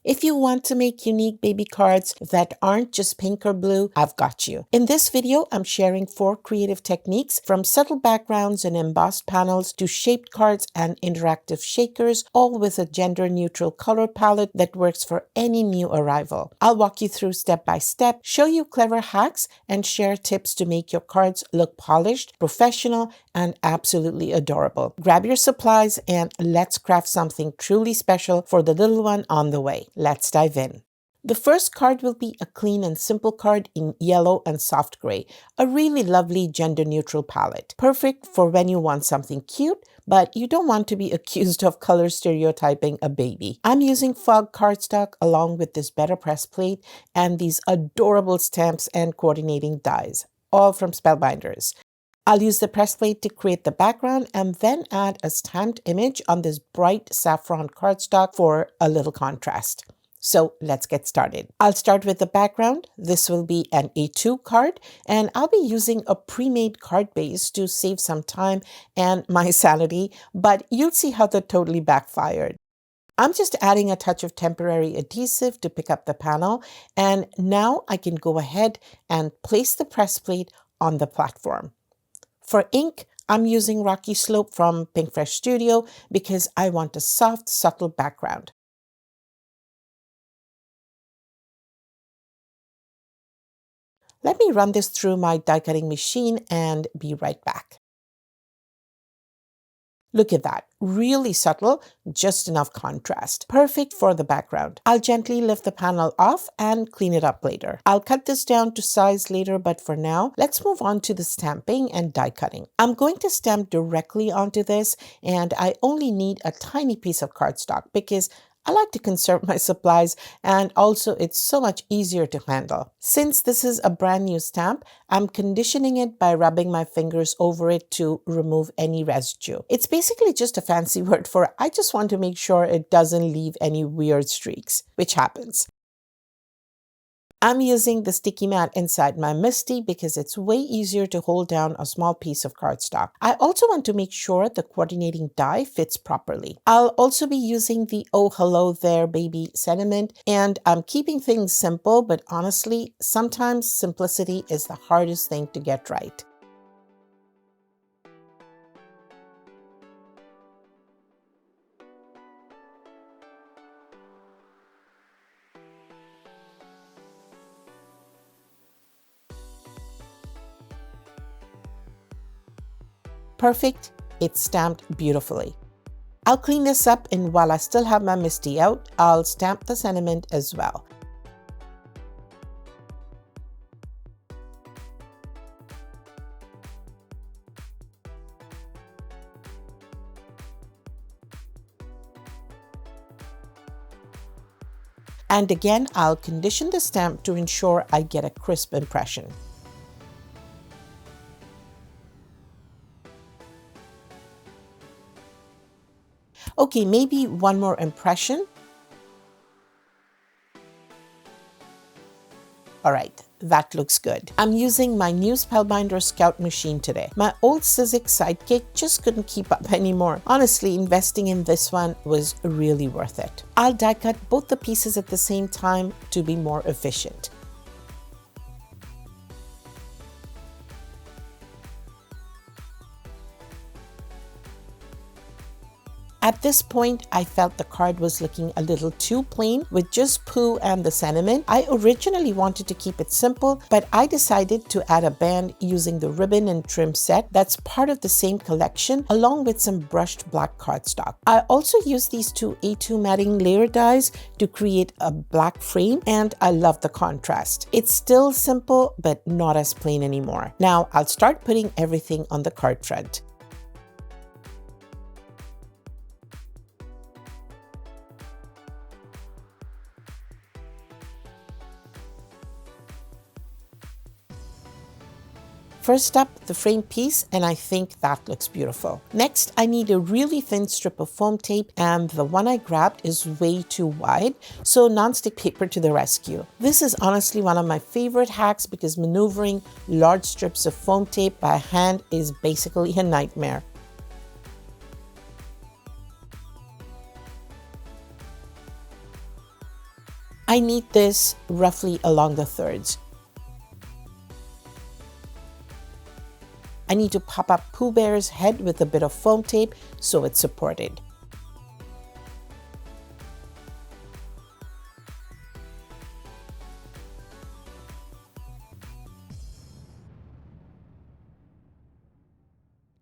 If you want to make unique baby cards that aren't just pink or blue, I've got you. In this video, I'm sharing 4 creative techniques from subtle backgrounds and embossed panels to shaped cards and interactive shakers, all with a gender-neutral color palette that works for any new arrival. I'll walk you through step by step, show you clever hacks, and share tips to make your cards look polished, professional, and absolutely adorable. Grab your supplies and let's craft something truly special for the little one on the way. Let's dive in. The first card will be a clean and simple card in yellow and soft gray, a really lovely gender-neutral palette. Perfect for when you want something cute, but you don't want to be accused of color stereotyping a baby. I'm using fog cardstock along with this better press plate and these adorable stamps and coordinating dies, all from Spellbinders. I'll use the press plate to create the background and then add a stamped image on this bright saffron cardstock for a little contrast. So let's get started. I'll start with the background. This will be an A2 card, and I'll be using a pre-made card base to save some time and my sanity, but you'll see how that totally backfired. I'm just adding a touch of temporary adhesive to pick up the panel, and now I can go ahead and place the press plate on the platform. For ink, I'm using Rocky Slope from Pinkfresh Studio because I want a soft, subtle background. Let me run this through my die cutting machine and be right back. Look at that, really subtle, just enough contrast. Perfect for the background. I'll gently lift the panel off and clean it up later. I'll cut this down to size later, but for now, let's move on to the stamping and die cutting. I'm going to stamp directly onto this, and I only need a tiny piece of cardstock because I like to conserve my supplies, and also it's so much easier to handle. Since this is a brand new stamp, I'm conditioning it by rubbing my fingers over it to remove any residue. It's basically just a fancy word for I just want to make sure it doesn't leave any weird streaks, which happens. I'm using the sticky mat inside my MISTI because it's way easier to hold down a small piece of cardstock. I also want to make sure the coordinating die fits properly. I'll also be using the Oh Hello There Baby sentiment, and I'm keeping things simple, but honestly, sometimes simplicity is the hardest thing to get right. Perfect, it's stamped beautifully. I'll clean this up, and while I still have my MISTI out, I'll stamp the sentiment as well. And again, I'll condition the stamp to ensure I get a crisp impression. Okay, maybe one more impression. All right, that looks good. I'm using my new Spellbinder Scout machine today. My old Sizzix Sidekick just couldn't keep up anymore. Honestly, investing in this one was really worth it. I'll die cut both the pieces at the same time to be more efficient. At this point, I felt the card was looking a little too plain with just Pooh and the sentiment. I originally wanted to keep it simple, but I decided to add a band using the ribbon and trim set that's part of the same collection, along with some brushed black cardstock. I also used these 2 A2 matting layer dies to create a black frame, and I love the contrast. It's still simple, but not as plain anymore. Now I'll start putting everything on the card front. First up, the frame piece, and I think that looks beautiful. Next, I need a really thin strip of foam tape, and the one I grabbed is way too wide, so nonstick paper to the rescue. This is honestly one of my favorite hacks because maneuvering large strips of foam tape by hand is basically a nightmare. I knead this roughly along the thirds. I need to pop up Pooh Bear's head with a bit of foam tape so it's supported.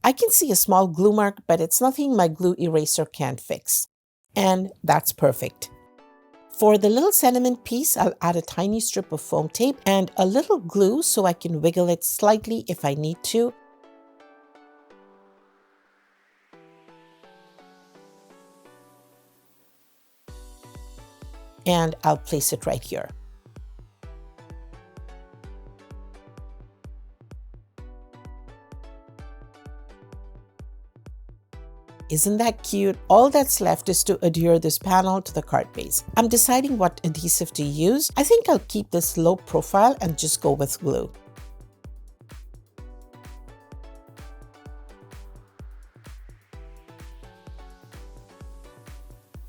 I can see a small glue mark, but it's nothing my glue eraser can't fix. And that's perfect. For the little sentiment piece, I'll add a tiny strip of foam tape and a little glue so I can wiggle it slightly if I need to. And I'll place it right here. Isn't that cute? All that's left is to adhere this panel to the card base. I'm deciding what adhesive to use. I think I'll keep this low profile and just go with glue.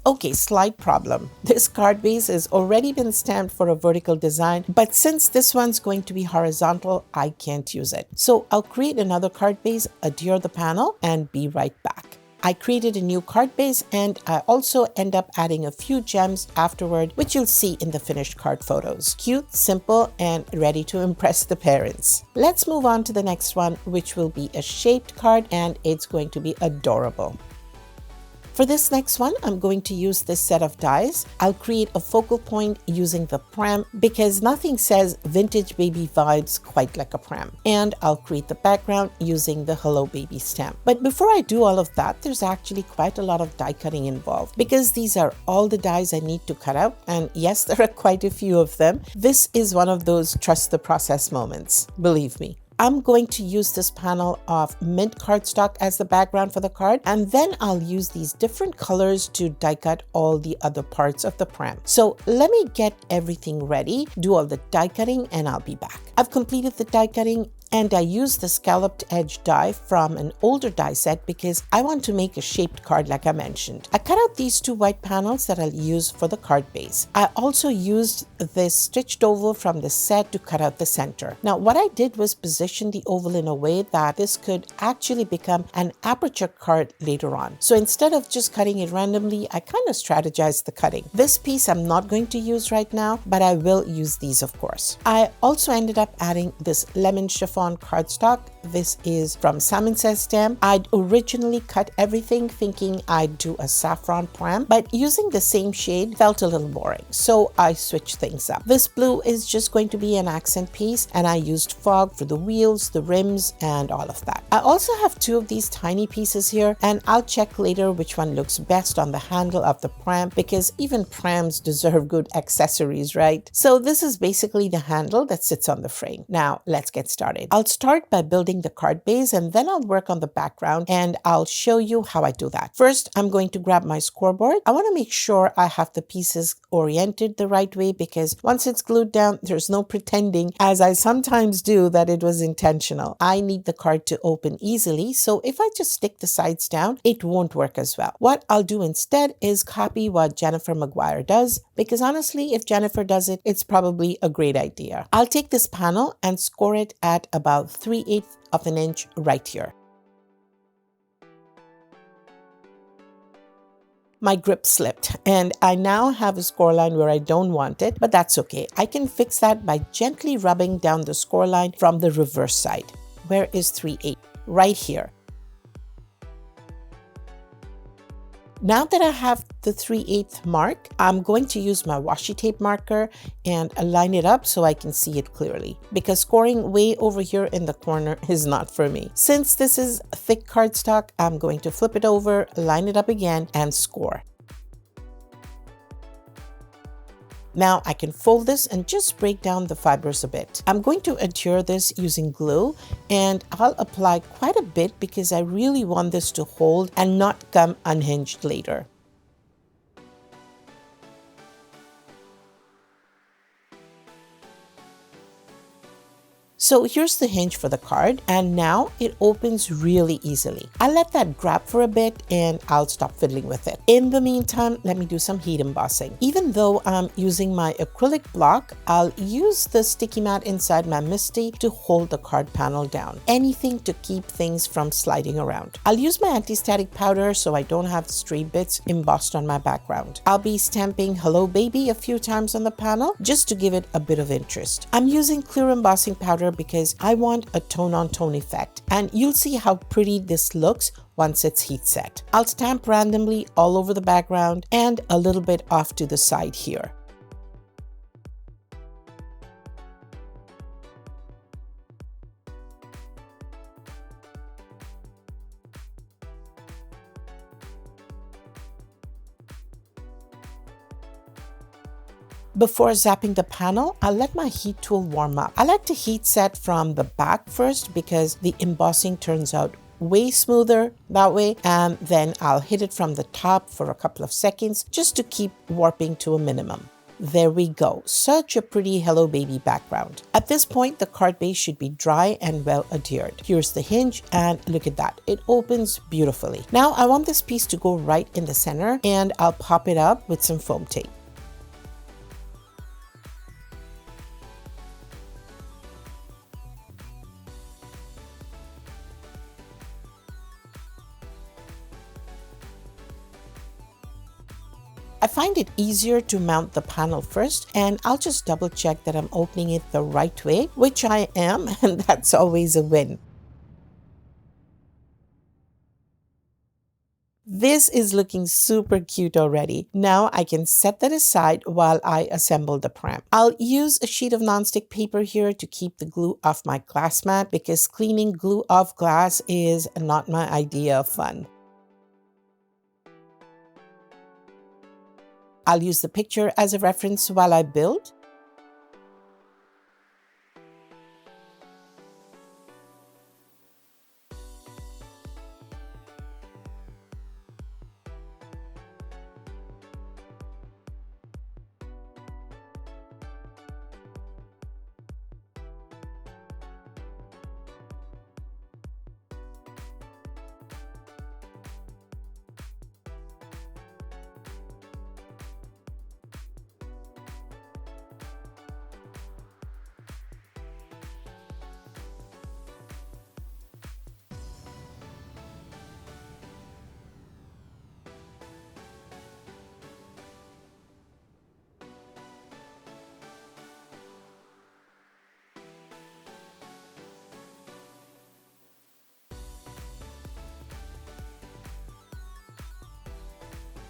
Okay, slight problem. This card base has already been stamped for a vertical design, but since this one's going to be horizontal, I can't use it. So I'll create another card base, adhere the panel, and be right back. I created a new card base and I also end up adding a few gems afterward, which you'll see in the finished card photos. Cute, simple, and ready to impress the parents. Let's move on to the next one, which will be a shaped card, and it's going to be adorable. For this next one, I'm going to use this set of dies. I'll create a focal point using the pram because nothing says vintage baby vibes quite like a pram. And I'll create the background using the Hello Baby stamp. But before I do all of that, there's actually quite a lot of die cutting involved because these are all the dies I need to cut out. And yes, there are quite a few of them. This is one of those trust the process moments, believe me. I'm going to use this panel of mint cardstock as the background for the card, and then I'll use these different colors to die cut all the other parts of the pram. So let me get everything ready, do all the die cutting, and I'll be back. I've completed the die cutting and I used the scalloped edge die from an older die set because I want to make a shaped card like I mentioned. I cut out these two white panels that I'll use for the card base. I also used this stitched oval from the set to cut out the center. Now what I did was position the oval in a way that this could actually become an aperture card later on. So instead of just cutting it randomly, I kind of strategized the cutting. This piece I'm not going to use right now, but I will use these of course. I also ended up adding this lemon chiffon cardstock. This is from Salmon Says Stamp. I'd originally cut everything thinking I'd do a saffron pram, but using the same shade felt a little boring, so I switched things up. This blue is just going to be an accent piece, and I used fog for the wheels, the rims, and all of that. I also have two of these tiny pieces here, and I'll check later which one looks best on the handle of the pram because even prams deserve good accessories, right? So this is basically the handle that sits on the frame. Now let's get started. I'll start by building the card base and then I'll work on the background and I'll show you how I do that. First, I'm going to grab my scoreboard. I want to make sure I have the pieces oriented the right way because once it's glued down, there's no pretending, as I sometimes do, that it was intentional. I need the card to open easily, so if I just stick the sides down, it won't work as well. What I'll do instead is copy what Jennifer Maguire does, because honestly, if Jennifer does it, it's probably a great idea. I'll take this panel and score it at about 3/8 of an inch right here. My grip slipped and I now have a score line where I don't want it, but that's okay. I can fix that by gently rubbing down the score line from the reverse side. Where is 3/8? Right here. Now that I have the 3/8 mark, I'm going to use my washi tape marker and align it up so I can see it clearly, because scoring way over here in the corner is not for me. Since this is thick cardstock, I'm going to flip it over, line it up again, and score. Now I can fold this and just break down the fibers a bit. I'm going to adhere this using glue and I'll apply quite a bit because I really want this to hold and not come unhinged later. So here's the hinge for the card, and now it opens really easily. I'll let that grab for a bit and I'll stop fiddling with it. In the meantime, let me do some heat embossing. Even though I'm using my acrylic block, I'll use the sticky mat inside my MISTI to hold the card panel down. Anything to keep things from sliding around. I'll use my anti-static powder so I don't have stray bits embossed on my background. I'll be stamping Hello Baby a few times on the panel just to give it a bit of interest. I'm using clear embossing powder because I want a tone-on-tone effect, and you'll see how pretty this looks once it's heat set. I'll stamp randomly all over the background and a little bit off to the side here. Before zapping the panel, I'll let my heat tool warm up. I like to heat set from the back first because the embossing turns out way smoother that way, and then I'll hit it from the top for a couple of seconds just to keep warping to a minimum. There we go. Such a pretty Hello Baby background. At this point, the card base should be dry and well adhered. Here's the hinge, and look at that. It opens beautifully. Now I want this piece to go right in the center, and I'll pop it up with some foam tape. I find it easier to mount the panel first, and I'll just double check that I'm opening it the right way, which I am, and that's always a win. This is looking super cute already. Now I can set that aside while I assemble the pram. I'll use a sheet of nonstick paper here to keep the glue off my glass mat because cleaning glue off glass is not my idea of fun. I'll use the picture as a reference while I build.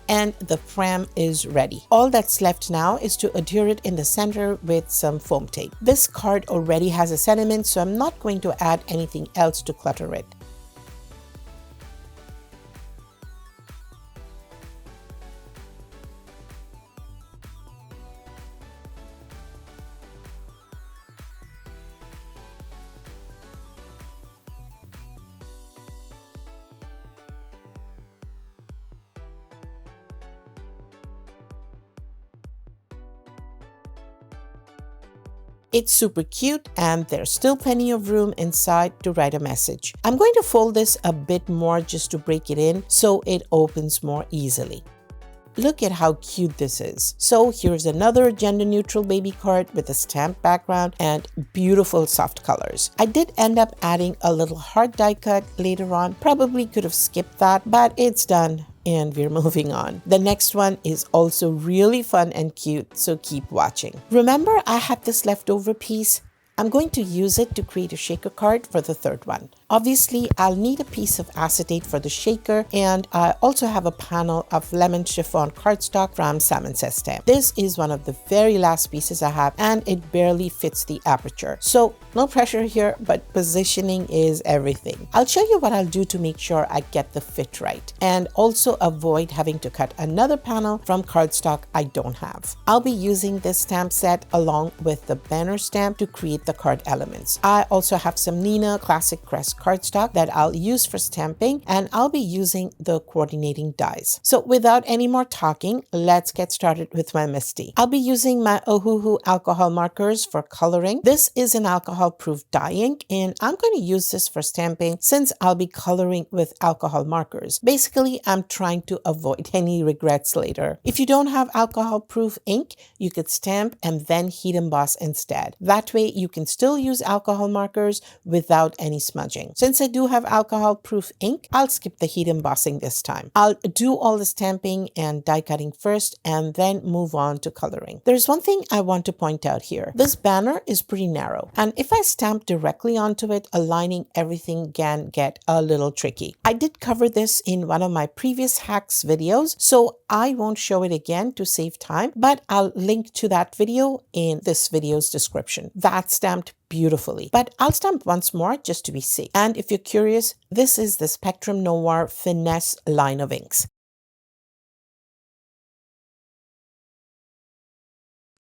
And the pram is ready. All that's left now is to adhere it in the center with some foam tape. This card already has a sentiment, so I'm not going to add anything else to clutter it. It's super cute, and there's still plenty of room inside to write a message. I'm going to fold this a bit more just to break it in so it opens more easily. Look at how cute this is. So here's another gender-neutral baby card with a stamped background and beautiful soft colors. I did end up adding a little hard die cut later on. Probably could have skipped that, but it's done. And we're moving on. The next one is also really fun and cute, so keep watching. Remember, I had this leftover piece? I'm going to use it to create a shaker card for the third one. Obviously, I'll need a piece of acetate for the shaker, and I also have a panel of lemon chiffon cardstock from Salmon Says Stamp. This is one of the very last pieces I have, and it barely fits the aperture. So no pressure here, but positioning is everything. I'll show you what I'll do to make sure I get the fit right, and also avoid having to cut another panel from cardstock I don't have. I'll be using this stamp set along with the banner stamp to create the card elements. I also have some Nina Classic Crest cardstock that I'll use for stamping, and I'll be using the coordinating dies. So without any more talking, let's get started with my MISTI. I'll be using my Ohuhu alcohol markers for coloring. This is an alcohol-proof dye ink, and I'm going to use this for stamping since I'll be coloring with alcohol markers. Basically, I'm trying to avoid any regrets later. If you don't have alcohol-proof ink, you could stamp and then heat emboss instead. That way, you can still use alcohol markers without any smudging. Since I do have alcohol-proof ink, I'll skip the heat embossing this time. I'll do all the stamping and die cutting first and then move on to coloring. There's one thing I want to point out here. This banner is pretty narrow, and if I stamp directly onto it, aligning everything can get a little tricky. I did cover this in one of my previous hacks videos, so I won't show it again to save time, but I'll link to that video in this video's description. That's stamped beautifully, but I'll stamp once more just to be safe. And if you're curious, this is the Spectrum Noir Finesse line of inks.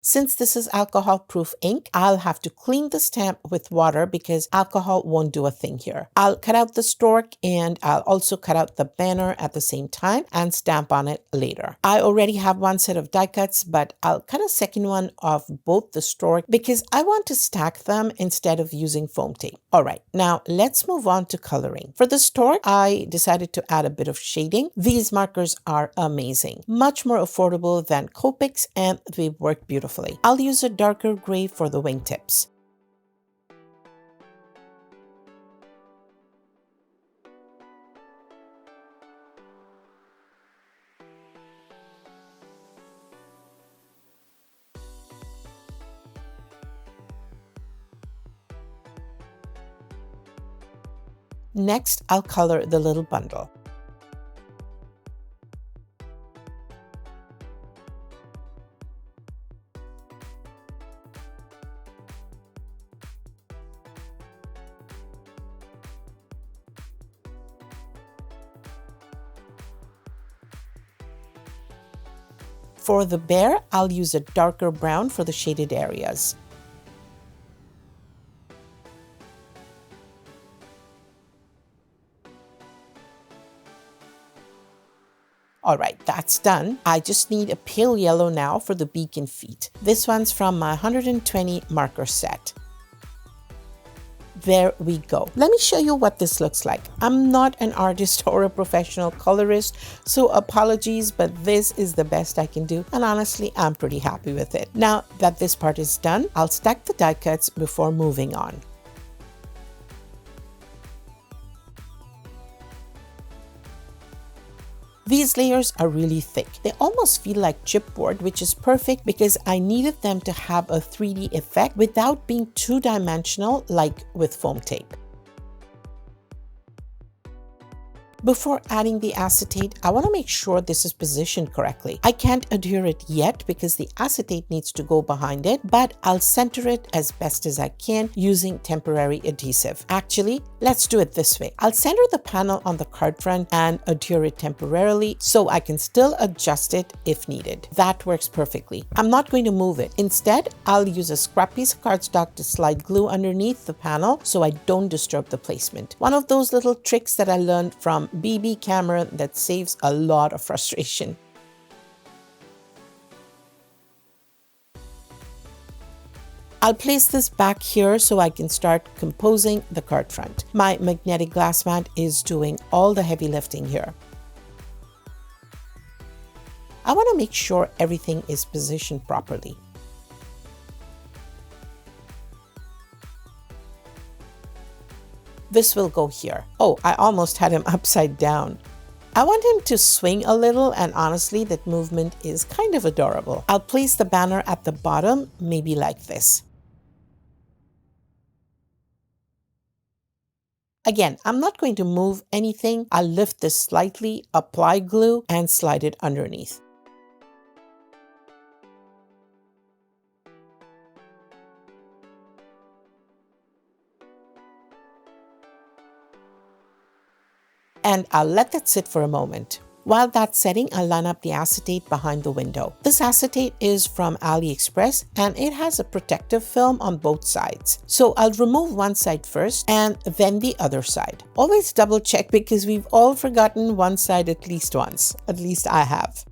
Since this is alcohol-proof ink, I'll have to clean the stamp with water because alcohol won't do a thing here. I'll cut out the stork and I'll also cut out the banner at the same time and stamp on it later. I already have one set of die cuts, but I'll cut a second one of both the stork because I want to stack them instead of using foam tape. All right, now let's move on to coloring. For the stork, I decided to add a bit of shading. These markers are amazing, much more affordable than Copics, and they work beautifully. I'll use a darker gray for the wingtips. Next, I'll color the little bundle. For the bear, I'll use a darker brown for the shaded areas. All right, that's done. I just need a pale yellow now for the beak and feet. This one's from my 120 marker set. There we go. Let me show you what this looks like. I'm not an artist or a professional colorist, so apologies, but this is the best I can do, and honestly, I'm pretty happy with it. Now that this part is done, I'll stack the die cuts before moving on. These layers are really thick. They almost feel like chipboard, which is perfect because I needed them to have a 3D effect without being two-dimensional like with foam tape. Before adding the acetate, I want to make sure this is positioned correctly. I can't adhere it yet because the acetate needs to go behind it, but I'll center it as best as I can using temporary adhesive. Actually, let's do it this way. I'll center the panel on the card front and adhere it temporarily so I can still adjust it if needed. That works perfectly. I'm not going to move it. Instead, I'll use a scrap piece of cardstock to slide glue underneath the panel so I don't disturb the placement. One of those little tricks that I learned from BB camera that saves a lot of frustration. I'll place this back here so I can start composing the card front. My magnetic glass mat is doing all the heavy lifting here. I want to make sure everything is positioned properly. This will go here. Oh, I almost had him upside down. I want him to swing a little, and honestly, that movement is kind of adorable. I'll place the banner at the bottom, maybe like this. Again, I'm not going to move anything. I'll lift this slightly, apply glue, and slide it underneath. And I'll let that sit for a moment. While that's setting, I'll line up the acetate behind the window. This acetate is from AliExpress and it has a protective film on both sides. So I'll remove one side first and then the other side. Always double check because we've all forgotten one side at least once. At least I have.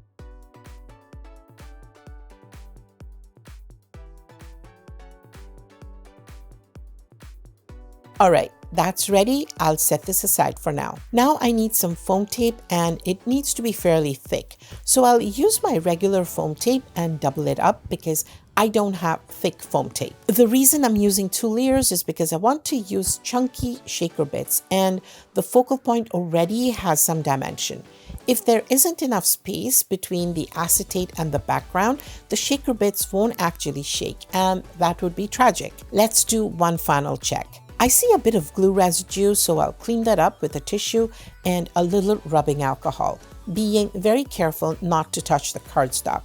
Alright, that's ready. I'll set this aside for now. Now I need some foam tape and it needs to be fairly thick. So I'll use my regular foam tape and double it up because I don't have thick foam tape. The reason I'm using 2 layers is because I want to use chunky shaker bits and the focal point already has some dimension. If there isn't enough space between the acetate and the background, the shaker bits won't actually shake and that would be tragic. Let's do one final check. I see a bit of glue residue, so I'll clean that up with a tissue and a little rubbing alcohol, being very careful not to touch the cardstock.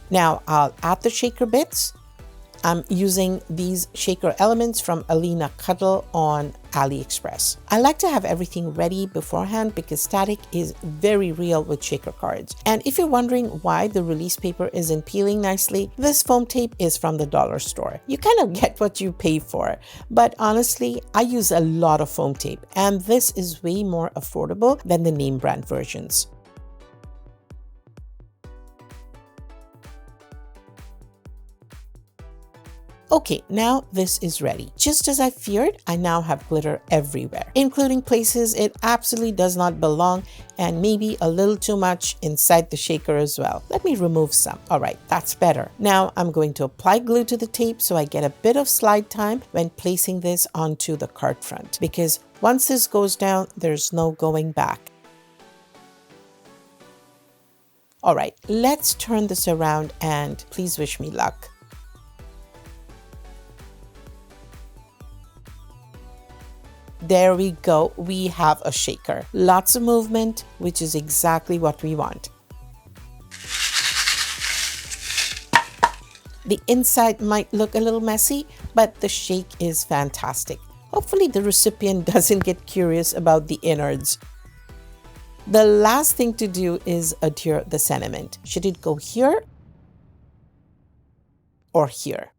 Now I'll add the shaker bits. I'm using these shaker elements from Alina Cuddle on AliExpress. I like to have everything ready beforehand because static is very real with shaker cards. And if you're wondering why the release paper isn't peeling nicely, this foam tape is from the dollar store. You kind of get what you pay for. But honestly, I use a lot of foam tape and this is way more affordable than the name brand versions. Okay, now this is ready. Just as I feared, I now have glitter everywhere, including places it absolutely does not belong and maybe a little too much inside the shaker as well. Let me remove some. All right, that's better. Now I'm going to apply glue to the tape so I get a bit of slide time when placing this onto the card front, because once this goes down, there's no going back. All right, let's turn this around and please wish me luck. There we go, we have a shaker. Lots of movement, which is exactly what we want. The inside might look a little messy, but the shake is fantastic. Hopefully the recipient doesn't get curious about the innards. The last thing to do is adhere the sentiment. Should it go here or here?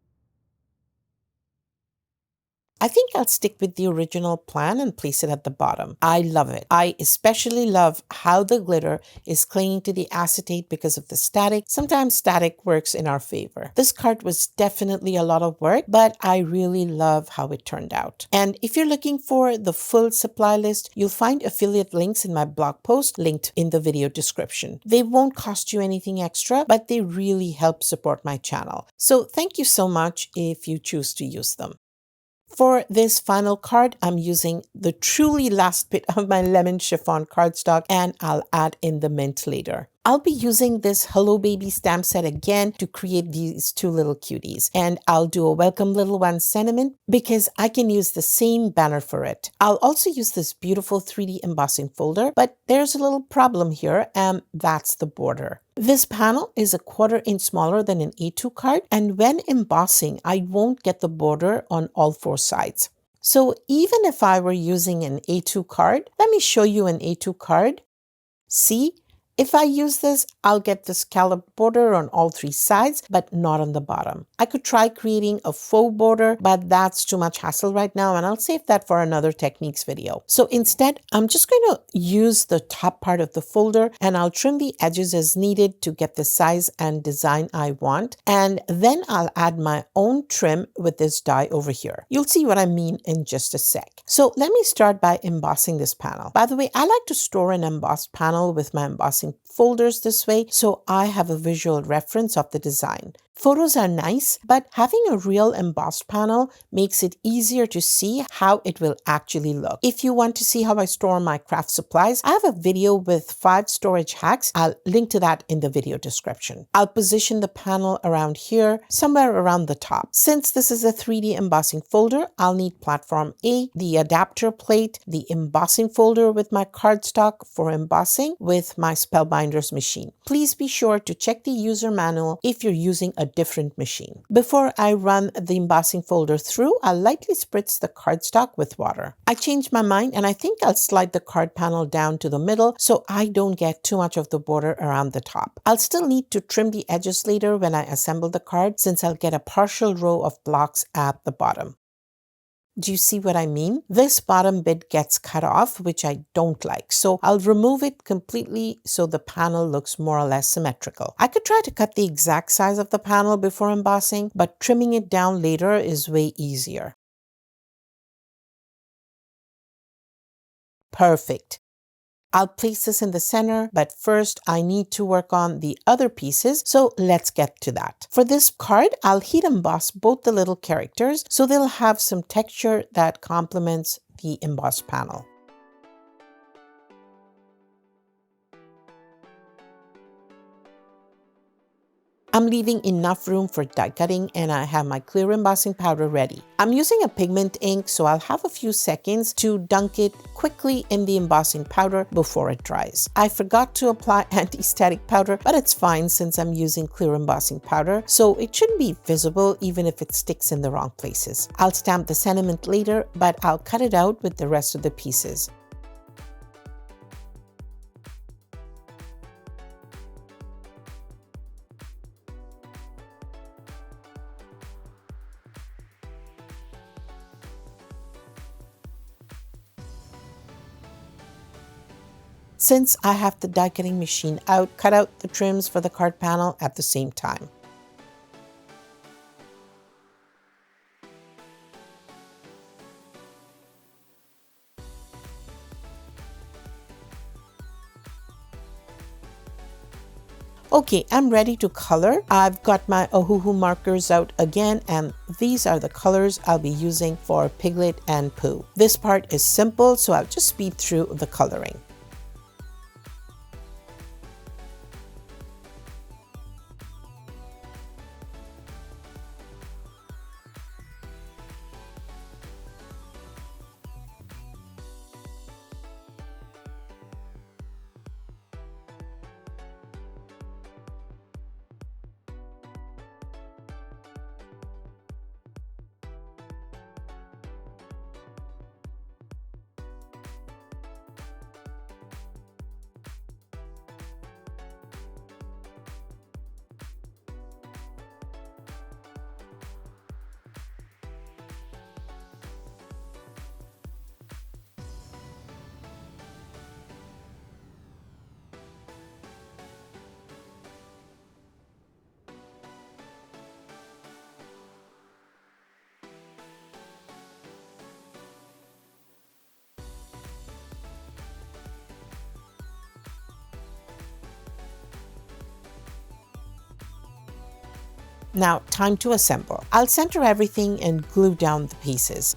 I think I'll stick with the original plan and place it at the bottom. I love it. I especially love how the glitter is clinging to the acetate because of the static. Sometimes static works in our favor. This card was definitely a lot of work, but I really love how it turned out. And if you're looking for the full supply list, you'll find affiliate links in my blog post linked in the video description. They won't cost you anything extra, but they really help support my channel. So thank you so much if you choose to use them. For this final card, I'm using the truly last bit of my lemon chiffon cardstock and I'll add in the mint later. I'll be using this Hello Baby stamp set again to create these 2 little cuties. And I'll do a welcome little one sentiment because I can use the same banner for it. I'll also use this beautiful 3D embossing folder, but there's a little problem here and that's the border. This panel is a 1/4 inch smaller than an A2 card, and when embossing, I won't get the border on all 4 sides. So even if I were using an A2 card, let me show you an A2 card. See? If I use this, I'll get the scalloped border on all 3 sides, but not on the bottom. I could try creating a faux border, but that's too much hassle right now, and I'll save that for another techniques video. So instead, I'm just going to use the top part of the folder, and I'll trim the edges as needed to get the size and design I want, and then I'll add my own trim with this die over here. You'll see what I mean in just a sec. So let me start by embossing this panel. By the way, I like to store an embossed panel with my embossing folders this way, so I have a visual reference of the design. Photos are nice, but having a real embossed panel makes it easier to see how it will actually look. If you want to see how I store my craft supplies, I have a video with 5 storage hacks. I'll link to that in the video description. I'll position the panel around here, somewhere around the top. Since this is a 3D embossing folder, I'll need platform A, the adapter plate, the embossing folder with my cardstock for embossing with my Spellbinders machine. Please be sure to check the user manual if you're using a different machine. Before I run the embossing folder through, I'll lightly spritz the cardstock with water. I changed my mind and I think I'll slide the card panel down to the middle so I don't get too much of the border around the top. I'll still need to trim the edges later when I assemble the card since I'll get a partial row of blocks at the bottom. Do you see what I mean? This bottom bit gets cut off, which I don't like. So I'll remove it completely so the panel looks more or less symmetrical. I could try to cut the exact size of the panel before embossing, but trimming it down later is way easier. Perfect. I'll place this in the center, but first I need to work on the other pieces, so let's get to that. For this card, I'll heat emboss both the little characters so they'll have some texture that complements the embossed panel. I'm leaving enough room for die cutting and I have my clear embossing powder ready. I'm using a pigment ink, so I'll have a few seconds to dunk it quickly in the embossing powder before it dries. I forgot to apply anti-static powder, but it's fine since I'm using clear embossing powder, so it shouldn't be visible even if it sticks in the wrong places. I'll stamp the sentiment later, but I'll cut it out with the rest of the pieces. Since I have the die cutting machine out, cut out the trims for the card panel at the same time. Okay, I'm ready to color. I've got my Ohuhu markers out again, and these are the colors I'll be using for Piglet and Pooh. This part is simple, so I'll just speed through the coloring. Now, time to assemble. I'll center everything and glue down the pieces.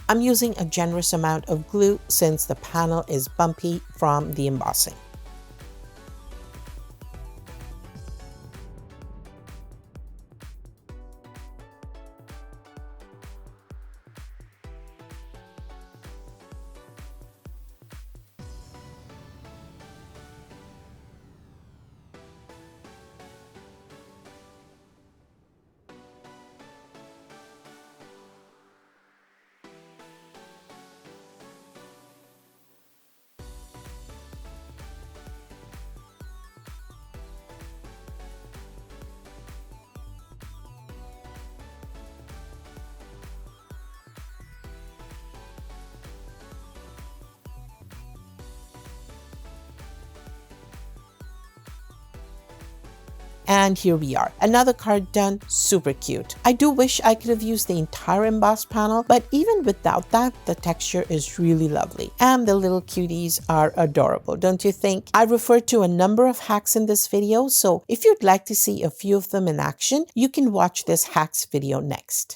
I'm using a generous amount of glue since the panel is bumpy from the embossing. And here we are, another card done, super cute. I do wish I could have used the entire embossed panel, but even without that, the texture is really lovely. And the little cuties are adorable, don't you think? I referred to a number of hacks in this video, so if you'd like to see a few of them in action, you can watch this hacks video next.